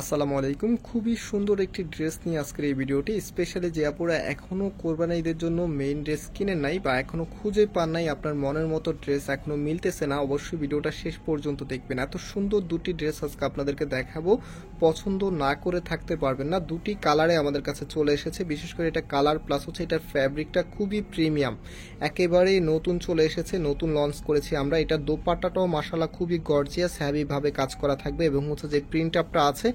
আসসালামু আলাইকুম। খুবই সুন্দর একটি ড্রেস নিয়ে আজকের এই ভিডিওটি, স্পেশালি যে আপুরা এখনো কোরবানি ঈদের জন্য মেইন ড্রেস কিনেন নাই বা এখনো খুঁজে পান নাই, আপনার মনের মতো ড্রেস এখনো মিলতেছে না, অবশ্যই ভিডিওটা শেষ পর্যন্ত দেখবেন। এত সুন্দর দুটি ড্রেস আজকে আপনাদেরকে দেখাবো, পছন্দ না করে থাকতে পারবেন না। দুটি কালারে আমাদের কাছে চলে এসেছে, বিশেষ করে এটা কালার প্লাস হচ্ছে এটার ফ্যাব্রিকটা খুবই প্রিমিয়াম, একেবারেই নতুন চলে এসেছে, নতুন লঞ্চ করেছি আমরা। এটা দোপাট্টাটাও মাশাআল্লাহ খুবই গর্জিয়াস হ্যাভি ভাবে কাজ করা থাকবে এবং হচ্ছে যে প্রিন্ট আপটা আছে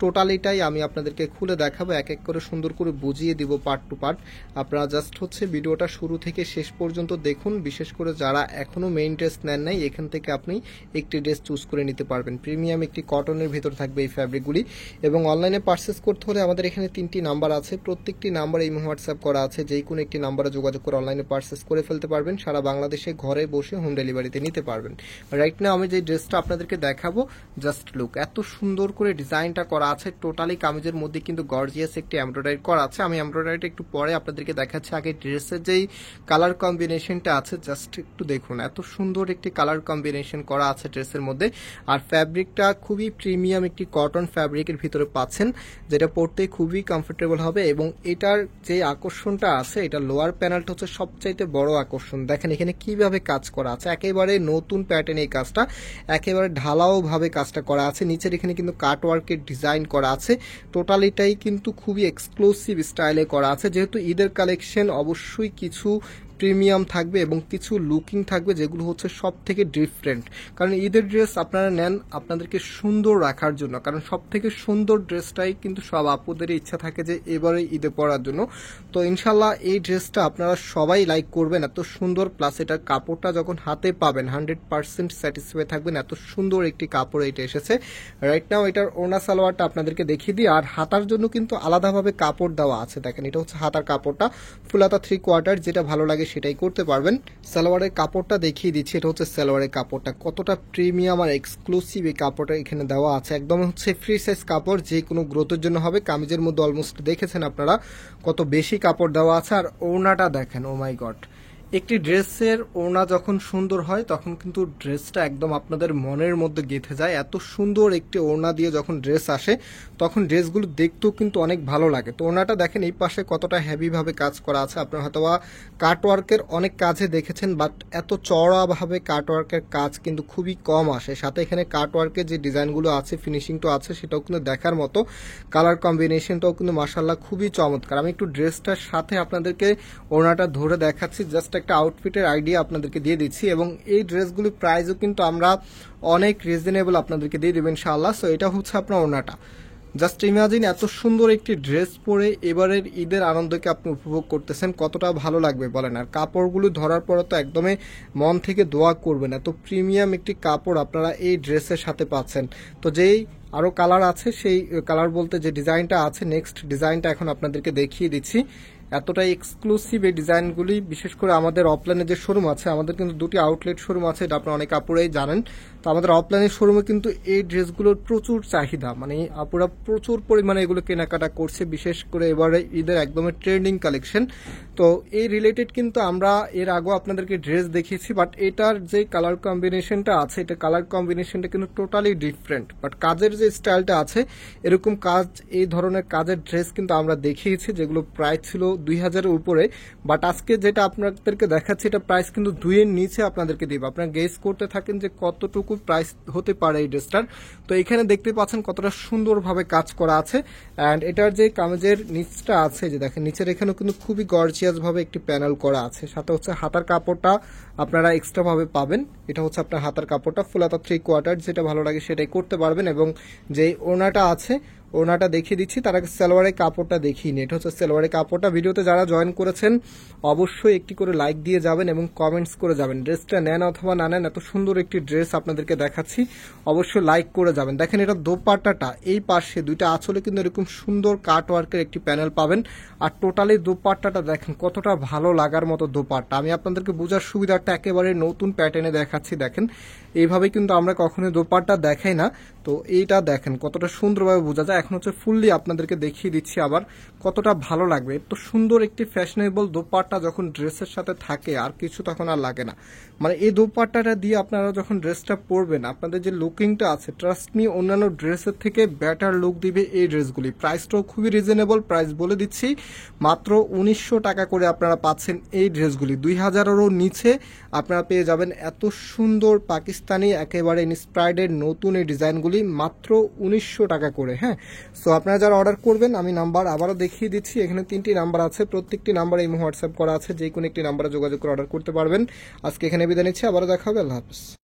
টোটালিটাই আমি আপনাদেরকে খুলে দেখাবো, এক এক করে সুন্দর করে বুঝিয়ে দিব পার্ট টু পার্ট। আপনারা জাস্ট হচ্ছে ভিডিওটা শুরু থেকে শেষ পর্যন্ত দেখুন, বিশেষ করে যারা এখনো মেইন ড্রেস নেন নাই এখান থেকে আপনি একটি ড্রেস চুজ করে নিতে পারবেন। প্রিমিয়াম একটি কটনের ভেতর থাকবে এই ফ্যাব্রিকগুলি এবং অনলাইনে পারচেস করতে হলে আমাদের এখানে 3টি নাম্বার আছে, প্রত্যেকটি নাম্বার এই হোয়াটসঅ্যাপ করা আছে, যেই কোনো একটি নাম্বারে যোগাযোগ করে অনলাইনে পারচেস করে ফেলতে পারবেন। সারা বাংলাদেশে ঘরে বসে হোম ডেলিভারিতে নিতে পারবেন। রাইট নাও আমি যে ড্রেসটা আপনাদেরকে দেখাবো, জাস্ট লুক, এত সুন্দর করে ডিজাইনটা করা আছে, টোটালি কামিজের মধ্যে কিন্তু গর্জিয়াস একটি এমব্রয়ডারি করা আছে। আমি এমব্রয়ডারিটা একটু পরে আপনাদেরকে দেখাচ্ছি, আগে ড্রেসের যেই কালার কম্বিনেশনটা আছে জাস্ট একটু দেখুন, এত সুন্দর একটি কালার কম্বিনেশন করা আছে ড্রেসের মধ্যে। আর ফ্যাব্রিকটা খুবই প্রিমিয়াম একটি কটন ফ্যাব্রিকের ভিতরে পাচ্ছেন, যেটা পরতে খুবই কমফোর্টেবল হবে। এবং এটার যে আকর্ষণটা আছে, এটা লোয়ার প্যানেলটা হচ্ছে সবচাইতে বড় আকর্ষণ। দেখেন এখানে কিভাবে কাজ করা আছে, একেবারে নতুন প্যাটার্ন এই কাজটা, একেবারে ঢালাও ভাবে কাজটা করা আছে। নিচের এখানে কিন্তু কাটওয়ার্কের ডিজাইন করা আছে, টোটালিটাই কিন্তু খুবই এক্সক্লুসিভ স্টাইলে করা আছে। যেহেতু ঈদের কালেকশন, অবশ্যই কিছু প্রিমিয়াম থাকবে এবং কিছু লুকিং থাকবে যেগুলো হচ্ছে সব থেকে ডিফারেন্ট। কারণ ঈদের ড্রেস আপনারা নেন আপনাদেরকে সুন্দর রাখার জন্য, কারণ সব থেকে সুন্দর ড্রেসটাই কিন্তু সব আপুদেরই ইচ্ছা থাকে যে এবারে ঈদে পরার জন্য। তো ইনশাল্লাহ এই ড্রেসটা আপনারা সবাই লাইক করবেন, এত সুন্দর, প্লাস এটার কাপড়টা যখন হাতে পাবেন 100% স্যাটিসফাই থাকবেন, এত সুন্দর একটি কাপড় এটা এসেছে। রাইট নাও এটার ওড়না সালোয়ারটা আপনাদেরকে দেখিয়ে দিই, আর হাতার জন্য কিন্তু আলাদাভাবে কাপড় দেওয়া আছে। দেখেন এটা হচ্ছে হাতার কাপড়টা, ফুল হাতা 3/4, যেটা ভালো লাগে সেটাই করতে পারবেন। সালোয়ারের কাপড়টা দেখিয়ে দিচ্ছি, এটা হচ্ছে সালোয়ারের কাপড়টা, কতটা প্রিমিয়াম আর এক্সক্লুসিভ এই কাপড়টা এখানে দেওয়া আছে। একদম হচ্ছে ফ্রি সাইজ কাপড়, যে কোনো গ্রোথের জন্য হবে। কামিজের মধ্যে অলমোস্ট দেখেছেন আপনারা কত বেশি কাপড় দেওয়া আছে। আর ওড়নাটা দেখেন, ও মাই গড, একটি ড্রেসের ওড়না যখন সুন্দর হয় তখন কিন্তু ড্রেসটা একদম আপনাদের মনের মধ্যে গেঁথে যায়। এত সুন্দর একটি ওড়না দিয়ে যখন ড্রেস আসে তখন ড্রেসগুলো দেখতেও কিন্তু অনেক ভালো লাগে। তো ওড়নাটা দেখেন এই পাশে কতটা হেভিভাবে কাজ করা আছে। আপনারা হয়তো কাটওয়ার্কের অনেক কাজে দেখেছেন, বাট এত চড়াভাবে কাটওয়ার্কের কাজ কিন্তু খুবই কম আসে। সাথে এখানে কাটওয়ার্কের যে ডিজাইনগুলো আছে, ফিনিশিংটা আছে, সেটাও কিন্তু দেখার মতো। কালার কম্বিনেশনটাও কিন্তু মাশাআল্লাহ খুবই চমৎকার। আমি একটু ড্রেসটার সাথে আপনাদেরকে ওড়নাটা ধরে দেখাচ্ছি, জাস্ট একটা আউটফিটের আইডিয়া আপনাদেরকে দিয়ে দিচ্ছি। এবং এই ড্রেসগুলির প্রাইসও কিন্তু আমরা অনেক রিজনেবল আপনাদেরকে দিয়ে দেবেন ইনশাআল্লাহ। সো এটা হচ্ছে আপনার ওড়নাটা, জাস্ট ইমাজিন এত সুন্দর একটি ড্রেস পরে এবারের ঈদের আনন্দকে আপনি উপভোগ করতেছেন, কতটা ভালো লাগবে বলেন। আর কাপড়গুলো ধরার পরে তো একদমই মন থেকে দোয়া করবেন, এত প্রিমিয়াম একটি কাপড় আপনারা এই ড্রেসের সাথে পাচ্ছেন। তো যেই আরও কালার আছে, সেই কালার বলতে যে ডিজাইনটা আছে, নেক্সট ডিজাইনটা এখন আপনাদেরকে দেখিয়ে দিচ্ছি। এতটাই এক্সক্লুসিভ এই ডিজাইনগুলি, বিশেষ করে আমাদের অফলাইনে যে শোরুম আছে, আমাদের কিন্তু দুটি আউটলেট শোরুম আছে, এটা আপনারা অনেক আপুরাই জানেন। তো আমাদের অফলাইনের শোরুমে কিন্তু এই ড্রেসগুলোর প্রচুর চাহিদা, মানে আপুরা প্রচুর পরিমাণে এগুলো কেনাকাটা করছে, বিশেষ করে এবারে ঈদের একদমই ট্রেন্ডিং কালেকশন। তো এই রিলেটেড কিন্তু আমরা এর আগেও আপনাদেরকে ড্রেস দেখিয়েছি, বাট এটার যে কালার কম্বিনেশনটা আছে, এটা কালার কম্বিনেশনটা কিন্তু টোটালি ডিফারেন্ট। বাট কাজের যে স্টাইলটা আছে, এরকম কাজ, এই ধরনের কাজের ড্রেস কিন্তু আমরা দেখিয়েছি যেগুলো প্রাইস ছিল 2000-এর উপরে। বাট আজকে যেটা আপনাদেরকে দেখাচ্ছি, এটা প্রাইস কিন্তু 2-এর নিচে আপনাদেরকে দিব। আপনারা গেস করতে থাকেন যে কতটুকু প্রাইস হতে পারে এই ড্রেসটার। তো এখানে দেখতে পাচ্ছেন কতটা সুন্দরভাবে কাজ করা আছে। অ্যান্ড এটার যে কামিজের নিচটা আছে, যে দেখেন নিচের এখানেও কিন্তু খুবই গর্জিয়াস ভাবে একটি প্যানেল করা আছে। সাথে হচ্ছে হাতার কাপড়টা আপনারা এক্সট্রা ভাবে পাবেন, এটা হচ্ছে আপনার হাতার কাপড়টা, ফুল হাতা 3/4, যেটা ভালো লাগে সেটাই করতে পারবেন। এবং যে ওড়নাটা আছে, ওড়নাটা দেখিয়ে দিচ্ছি, তার আগে সালোয়ারের কাপড়টা দেখিয়ে নিই। এটা হচ্ছে সালোয়ারের কাপড়টা। ভিডিওতে যারা জয়েন করেছেন অবশ্যই একটি করে লাইক দিয়ে যাবেন এবং কমেন্টস করে যাবেন। ড্রেসটা নেন অথবা না নেন, এত সুন্দর একটি ড্রেস আপনাদেরকে দেখাচ্ছি, অবশ্যই লাইক করে যাবেন। দেখেন এটা দোপাট্টাটা, এই পাশে দুইটা আঁচলে কিন্তু এরকম সুন্দর কাট ওয়ার্কের একটি প্যানেল পাবেন। আর টোটালি দোপাট্টাটা দেখেন কতটা ভালো লাগার মতো দোপাট্টা। আমি আপনাদেরকে বোঝার সুবিধাটা একেবারে নতুন প্যাটার্নে দেখাচ্ছি। দেখেন এইভাবে কিন্তু আমরা কখনোই দোপাট্টা দেখাই না, তো এইটা দেখেন কতটা সুন্দরভাবে বোঝা যায়। এখন হচ্ছে ফুললি আপনাদেরকে দেখিয়ে দিচ্ছি আবার কতটা ভালো লাগবে। তো সুন্দর একটি ফ্যাশনেবল দোপাট্টা যখন ড্রেসের সাথে থাকে আর কিছু তখন আর লাগে না। মানে এই দোপাট্টাটা দিয়ে আপনারা যখন ড্রেসটা পরবেন আপনাদের যে লুকিংটা আছে, ট্রাস্ট মি অন্যান্য ড্রেসের থেকে বেটার লুক দিবে এই ড্রেসগুলি। প্রাইসটাও খুবই রিজনেবল, প্রাইস বলে দিচ্ছি মাত্র 1900 টাকা করে আপনারা পাচ্ছেন এই ড্রেসগুলি। 2000-এরও নিচে আপনারা পেয়ে যাবেন এত সুন্দর পাকিস্তানি একেবারে ইন্সপায়ার্ডের নতুন এই ডিজাইনগুলি মাত্র 1900 টাকা করে। হ্যাঁ, সো আপনারা যারা অর্ডার করবেন আমি নাম্বার আবারও দেখিয়ে দিচ্ছি, এখানে 3টি নাম্বার আছে, প্রত্যেকটি নাম্বারে ইমো হোয়াটসঅ্যাপ করা আছে, যে কোনো একটি নাম্বারে যোগাযোগ করে অর্ডার করতে পারবেন। আজকে এখানে বিদায় নিচ্ছি, আবারও দেখা হবে, আল্লাহ হাফেজ।